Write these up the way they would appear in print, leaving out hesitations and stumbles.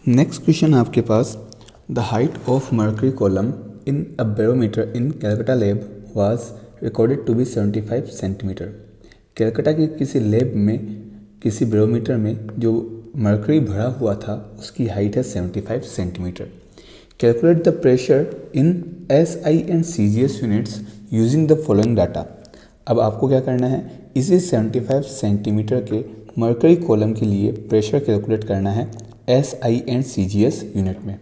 Next question आपके पास, the height of mercury column in a barometer in Calcutta lab was recorded to be 75 centimetre. Calcutta के किसी lab में किसी बैरोमीटर में जो मर्करी भरा हुआ था उसकी हाइट है 75 centimetre. Calculate the pressure in SI and CGS units using the following data. अब आपको क्या करना है, इसी 75 सेंटीमीटर के मर्करी कॉलम के लिए प्रेशर कैलकुलेट करना है SI एंड CGS यूनिट में।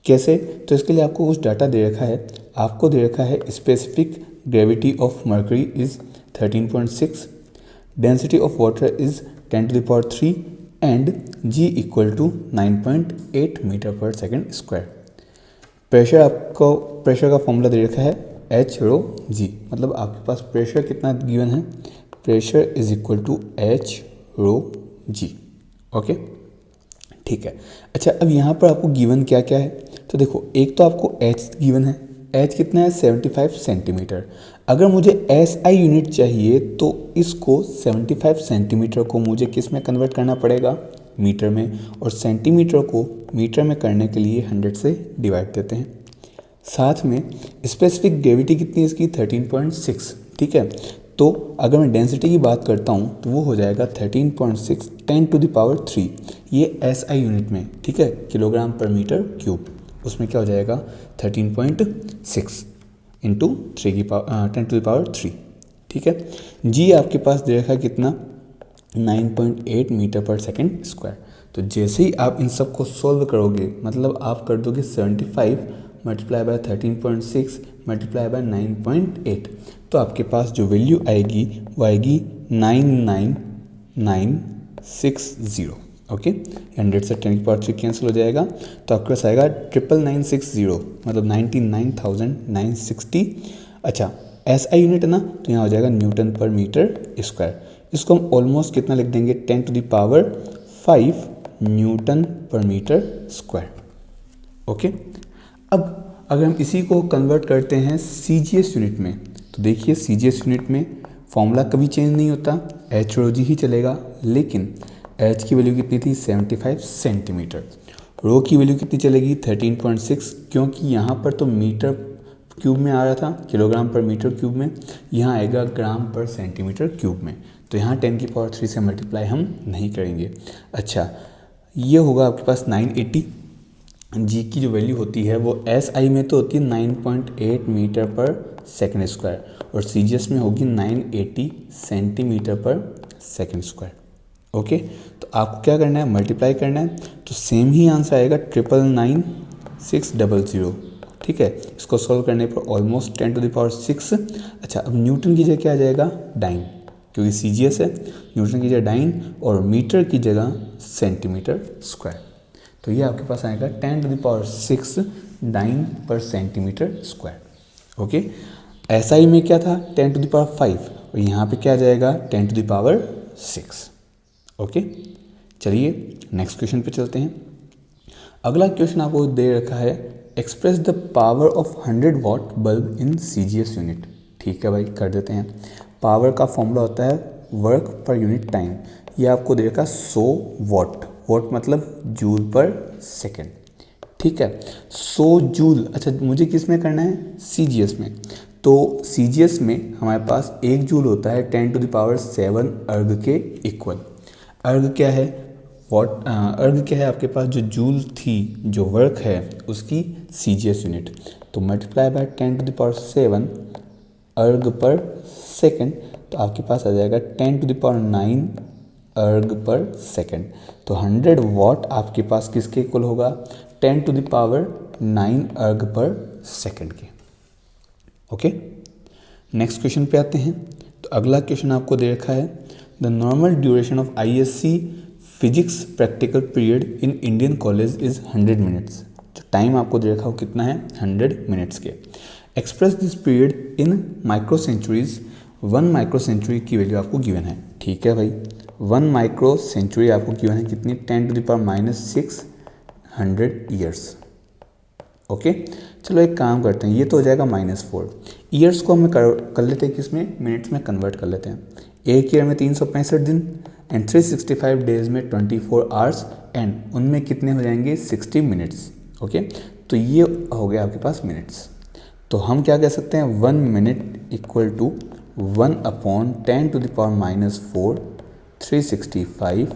कैसे? तो इसके लिए आपको कुछ डाटा दे रखा है। आपको दे रखा है specific gravity of mercury is 13.6, density of water is 10⁻³ and G equal to 9.8 metre per second square. Pressure का फॉर्मूला दे रखा है H⍴G, मतलब आपके पास प्रेशर कितना गिवन है, pressure is equal to H⍴G। Okay, ठीक है। अच्छा, अब यहाँ पर आपको गिवन क्या क्या है, तो देखो एक तो आपको H गिवन है, H कितना है 75 सेंटीमीटर। अगर मुझे SI यूनिट चाहिए तो इसको 75 सेंटीमीटर को मुझे किस में कन्वर्ट करना पड़ेगा, मीटर में, और सेंटीमीटर को मीटर में करने के लिए 100 से डिवाइड देते हैं। साथ में स्पेसिफिक ग्रेविटी कितनी है इसकी 13.6, ठीक है। तो अगर मैं डेंसिटी की बात करता हूँ तो वो हो जाएगा 13.6 10⁻³ ये SI यूनिट में, ठीक है, किलोग्राम पर मीटर क्यूब। उसमें क्या हो जाएगा 13.6 इंटू 10⁻³, ठीक है। G आपके पास दे रखा है कितना 9.8 मीटर पर सेकेंड स्क्वायर। तो जैसे ही आप इन सब को सॉल्व करोगे, मतलब आप कर दोगे 75 मल्टीप्लाई बाय 13.6 मल्टीप्लाई बाय 9.8, तो आपके पास जो वैल्यू आएगी वो आएगी 99960। ओके, 100 से 10⁻³ कैंसिल हो जाएगा, तो आपके पास आएगा 99960, मतलब 99,960। अच्छा, SI यूनिट है ना, तो यहाँ हो जाएगा न्यूटन पर मीटर स्क्वायर। इसको हम ऑलमोस्ट कितना लिख देंगे 10⁵ न्यूटन पर मीटर स्क्वायर। ओके, अब अगर हम इसी को कन्वर्ट करते हैं CGS यूनिट में, तो देखिए CGS यूनिट में फॉर्मूला कभी चेंज नहीं होता, H⍴G ही चलेगा। लेकिन H की वैल्यू कितनी थी 75 सेंटीमीटर, रो की वैल्यू कितनी चलेगी 13.6, क्योंकि यहाँ पर तो मीटर क्यूब में आ रहा था, किलोग्राम पर मीटर क्यूब में, यहाँ आएगा ग्राम पर सेंटीमीटर क्यूब में, तो यहाँ 10⁻³ से मल्टीप्लाई हम नहीं करेंगे। अच्छा, ये होगा आपके पास 980। G की जो वैल्यू होती है वो SI में तो होती है 9.8 मीटर पर सेकेंड स्क्वायर, और CGS में होगी 980 सेंटीमीटर पर सेकेंड स्क्वायर। ओके, तो आपको क्या करना है, मल्टीप्लाई करना है, तो सेम ही आंसर आएगा 999,600, ठीक है। इसको सॉल्व करने पर ऑलमोस्ट 10⁻⁶। अच्छा, अब न्यूटन की जगह क्या आ जाएगा, डाइन, क्योंकि CGS है, न्यूटन की जगह डाइन और मीटर की जगह सेंटीमीटर स्क्वायर। तो ये आपके पास आएगा 10⁻⁶ dine per centimetre square. Okay, SI में क्या था 10⁵, और यहाँ पे क्या आ जाएगा 10⁻⁶। ओके, चलिए नेक्स्ट क्वेश्चन पे चलते हैं। अगला क्वेश्चन आपको दे रखा है, express the power of 100 watt bulb in CGS unit. ठीक है भाई, कर देते हैं। पावर का फॉर्मूला होता है वर्क पर यूनिट टाइम। ये आपको दे रखा 100 वाट, वाट मतलब जूल पर सेकेंड, ठीक है, 100 जूल। अच्छा, मुझे किस में करना है, CGS में। तो CGS में हमारे पास 1 जूल होता है 10⁷ अर्ग के इक्वल। अर्ग क्या है, अर्ग क्या है आपके पास, जो जूल थी, जो वर्क है उसकी CGS यूनिट, तो मल्टीप्लाई बाय 10⁷ अर्ग पर सेकेंड, तो आपके पास आ जाएगा 10⁹ अर्ग पर सेकेंड। तो 100 वाट आपके पास किसके इक्वल होगा, 10⁹ अर्ग पर सेकेंड के। ओके, नेक्स्ट क्वेश्चन पे आते हैं। तो अगला क्वेश्चन आपको दे रखा है, the normal duration of ISC physics practical period in Indian college is 100 minutes. जो टाइम आपको दे रखा हो कितना है, 100 मिनट्स के। Express this period in microcenturies. 1 microcentury की वैल्यू आपको गिवन है, ठीक है भाई। 1 माइक्रो सेंचुरी आपको गिवन है कितनी, 10⁻⁻600 ईयर्स। ओके, चलो एक काम करते हैं, ये तो हो जाएगा -4। ईयर्स को हम कर लेते हैं किस में, मिनट्स में कन्वर्ट कर लेते हैं। एक ईयर में 365 दिन, एंड 365 डेज में 24 आवर्स एंड उनमें कितने हो जाएंगे 60 मिनट्स। ओके, तो ये हो गया आपके पास मिनट्स। तो हम क्या कह सकते हैं 1 minute equal to 1/10⁻⁴ 365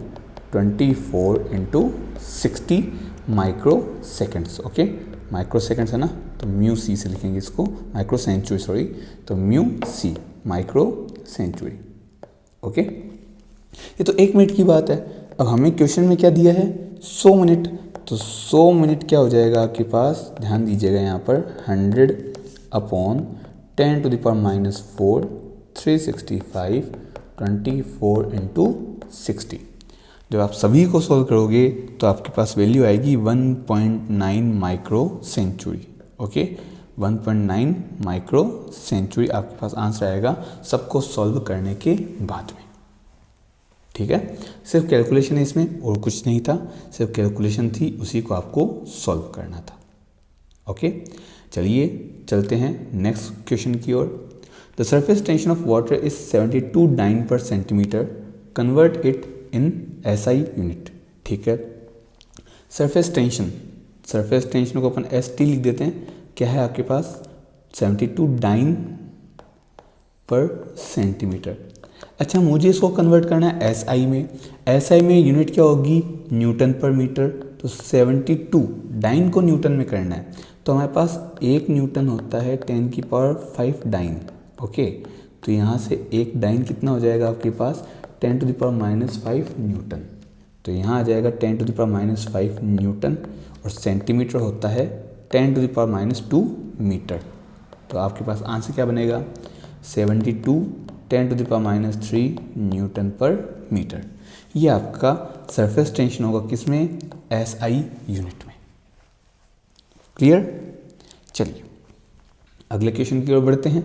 24 into 60 microseconds. Okay, microseconds है ना, तो म्यू सी से लिखेंगे इसको, माइक्रो सेंचुरी सॉरी, तो mu C microcentury. Okay, ये तो 1 मिनट की बात है। अब हमें क्वेश्चन में क्या दिया है 100 मिनट, तो 100 मिनट क्या हो जाएगा आपके पास, ध्यान दीजिएगा यहाँ पर 100/10⁻⁴ 365 24 इंटू 60। जब आप सभी को सॉल्व करोगे तो आपके पास वैल्यू आएगी 1.9 microcentury. Okay, 1.9 microcentury आपके पास आंसर आएगा सबको सॉल्व करने के बाद में। ठीक है, सिर्फ कैलकुलेशन है इसमें और कुछ नहीं था, सिर्फ कैलकुलेशन थी, उसी को आपको सॉल्व करना था। ओके, चलिए चलते हैं नेक्स्ट क्वेश्चन की ओर। The surface tension of water is 72 dyne per centimetre, convert it in SI unit. ठीक है, सरफेस टेंशन को अपन ST लिख देते हैं। क्या है आपके पास 72 डाइन पर सेंटीमीटर। अच्छा, मुझे इसको कन्वर्ट करना है SI में। SI में यूनिट क्या होगी न्यूटन पर मीटर, तो 72 डाइन को न्यूटन में करना है, तो हमारे पास 1 न्यूटन होता है 10⁵ डाइन। ओके, तो यहाँ से 1 डाइन कितना हो जाएगा आपके पास 10⁻⁵ न्यूटन, तो यहाँ आ जाएगा 10⁻⁵ न्यूटन, और सेंटीमीटर होता है 10⁻² मीटर। तो आपके पास आंसर क्या बनेगा 72 10⁻³ न्यूटन पर मीटर। ये आपका सरफेस टेंशन होगा किसमें SI यूनिट में। क्लियर, चलिए अगले क्वेश्चन की ओर बढ़ते हैं।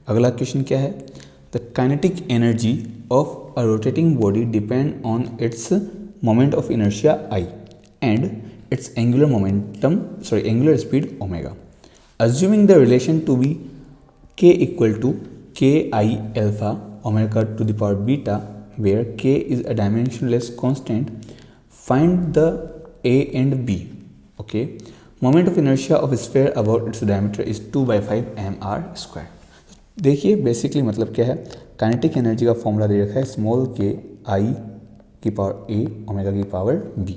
अगला क्वेश्चन क्या है, the kinetic energy of a rotating body depend on its moment of inertia I and it's angular speed omega, assuming the relation to be k equal to ki alpha omega to the power beta, where k is a dimensionless constant, find the A and B. Okay, moment of inertia of a sphere about its diameter is 2/5 mr²। देखिए basically मतलब क्या है, kinetic energy का formula दे रखा है small के आई की पावर ए ओमेगा की पावर बी,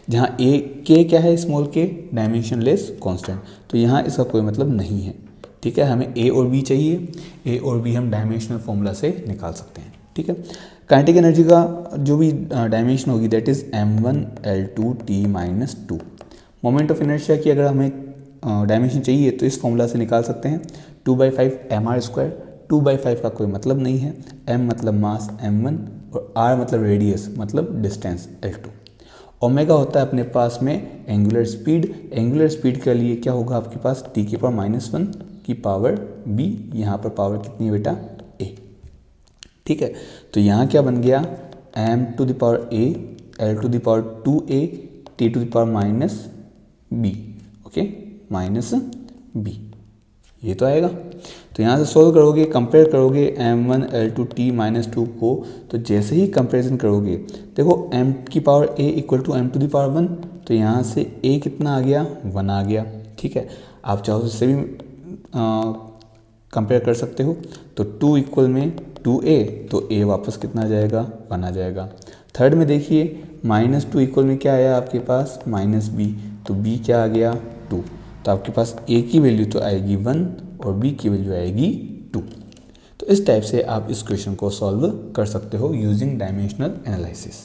जहाँ ए के क्या है स्मॉल के डायमेंशनलेस कांस्टेंट, तो यहाँ इसका कोई मतलब नहीं है। ठीक है, हमें ए और बी चाहिए, ए और बी हम डायमेंशनल फॉर्मूला से निकाल सकते हैं। ठीक है, काइनेटिक एनर्जी का जो भी डायमेंशन होगी that is m1L2T-2। Moment of inertia की अगर हमें डायमेंशन चाहिए तो इस फॉर्मूला से निकाल सकते हैं 2/5 mr²। 2/5 का कोई मतलब नहीं है, m मतलब मास m1 और r मतलब रेडियस मतलब डिस्टेंस L2। ओमेगा होता है अपने पास में एंगुलर स्पीड के लिए क्या होगा आपके पास T⁻⁻1 की पावर b, यहाँ पर पावर कितनी है बेटा a। ठीक है, तो यहाँ क्या बन गया m⁴ L⁴ T⁻⁻b। Okay, -b ये तो आएगा। तो यहाँ से सोल्व करोगे, कंपेयर करोगे m1L2T-2 को, तो जैसे ही कंपेरिजन करोगे देखो m की power a equal to m⁴ 1, तो यहाँ से a कितना आ गया 1 आ गया। ठीक है, आप चाहो तो इससे भी कंपेयर कर सकते हो, तो 2 इक्वल में 2a, तो a वापस कितना आ जाएगा 1 आ जाएगा। थर्ड में देखिए -2 इक्वल में क्या आया आपके पास -b, तो b क्या आ गया 2, तो आपके पास a की वैल्यू तो आएगी 1 और b की वैल्यू आएगी 2। तो इस टाइप से आप इस क्वेश्चन को सॉल्व कर सकते हो यूजिंग डायमेंशनल एनालिसिस।